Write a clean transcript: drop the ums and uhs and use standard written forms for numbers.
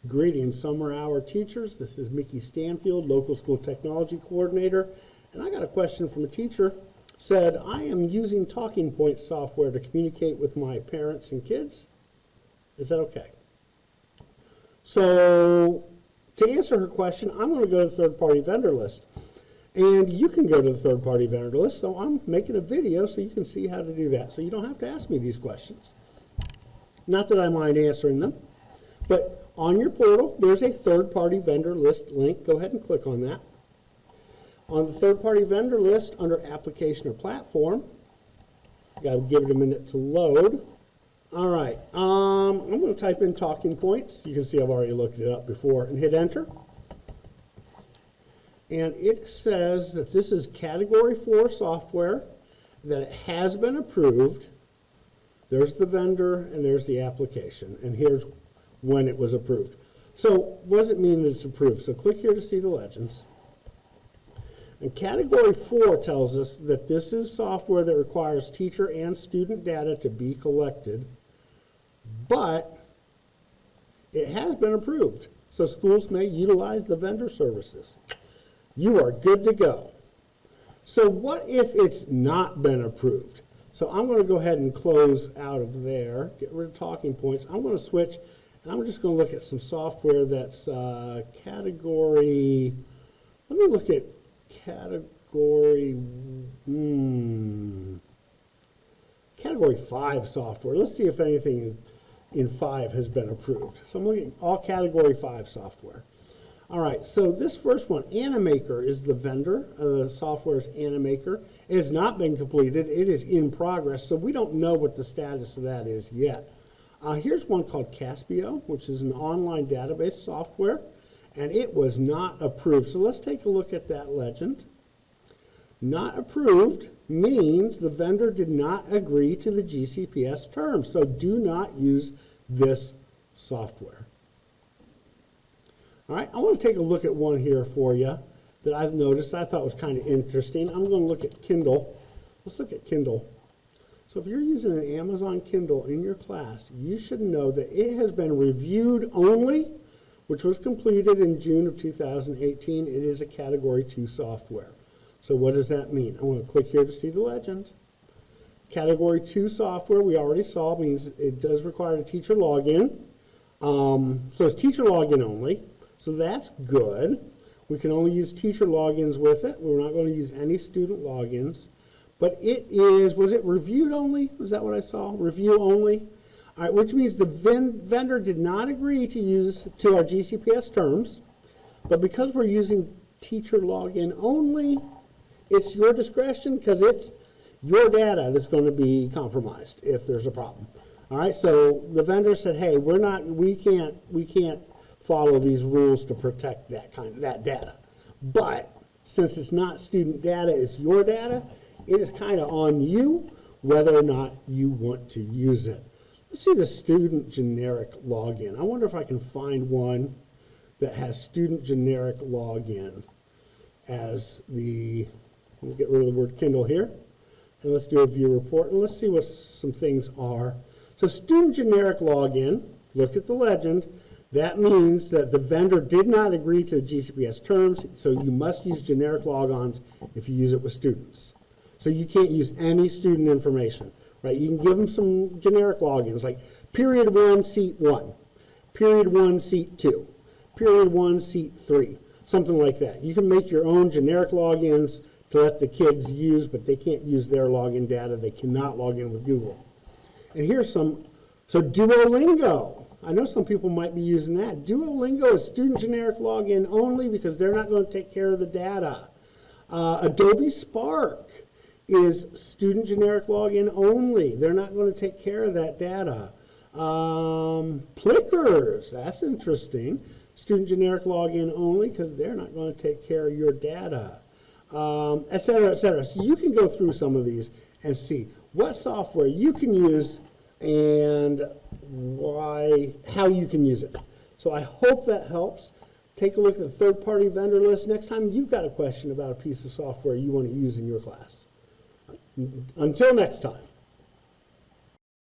Greetings, summer hour teachers. This is Mickey Stanfield, local school technology coordinator. And I got a question from a teacher. Said, I am using Talking Point software to communicate with my parents and kids. Is that okay? So to answer her question, I'm going to go to the third-party vendor list. And you can go to the third-party vendor list. So I'm making a video so you can see how to do that. So you don't have to ask me these questions. Not that I mind answering them. But on your portal, there's a third-party vendor list link. Go ahead and click on that. On the third-party vendor list, under application or platform, got to give it a minute to load. All right, I'm going to type in Talking Points. You can see I've already looked it up before, and hit enter. And it says that this is Category 4 software, that it has been approved. There's the vendor, and there's the application, and here's when it was approved. So what does it mean that it's approved? So click here to see the legends. And Category 4 tells us that this is software that requires teacher and student data to be collected, but it has been approved. So schools may utilize the vendor services. You are good to go. So what if it's not been approved? So I'm going to go ahead and close out of there, get rid of Talking Points. I'm going to switch, and I'm just going to look at some software that's category, let me look at category 5 software. Let's see if anything in 5 has been approved. So I'm looking at all category 5 software. All right, so this first one, Animaker, is the vendor. The software is Animaker. It has not been completed. It is in progress, so we don't know what the status of that is yet. Here's one called Caspio, which is an online database software, and it was not approved. So let's take a look at that legend. Not approved means the vendor did not agree to the GCPS terms, so do not use this software. All right, I want to take a look at one here for you that I've noticed I thought was kind of interesting. I'm going to look at Kindle. Let's look at Kindle. So if you're using an Amazon Kindle in your class, you should know that it has been reviewed only, which was completed in June of 2018. It is a Category 2 software. So what does that mean? I'm going to click here to see the legend. Category 2 software, we already saw, means it does require a teacher login. So it's teacher login only. So that's good. We can only use teacher logins with it. We're not going to use any student logins. But it is, was it reviewed only? Was that what I saw? Review only? All right, which means the vendor did not agree to our GCPS terms. But because we're using teacher login only, it's your discretion because it's your data that's going to be compromised if there's a problem. All right, so the vendor said, hey, we can't follow these rules to protect that data. But since it's not student data, it's your data, it is kind of on you whether or not you want to use it. Let's see the student generic login. I wonder if I can find one that has student generic login as the, let me get rid of the word Kindle here, and let's do a view report, and let's see what some things are. So student generic login, look at the legend. That means that the vendor did not agree to the GCPS terms, so you must use generic logons if you use it with students. So you can't use any student information, right? You can give them some generic logins, like period 1, seat 1, period 1, seat 2, period 1, seat 3, something like that. You can make your own generic logins to let the kids use, but they can't use their login data. They cannot log in with Google. And here's some, so Duolingo. I know some people might be using that. Duolingo is student generic login only because they're not going to take care of the data. Adobe Spark is student generic login only. They're not going to take care of that data. Plickers, that's interesting. Student generic login only because they're not going to take care of your data, et cetera, et cetera. So you can go through some of these and see what software you can use and how you can use it. So I hope that helps. Take a look at the third-party vendor list next time you've got a question about a piece of software you want to use in your class. Until next time.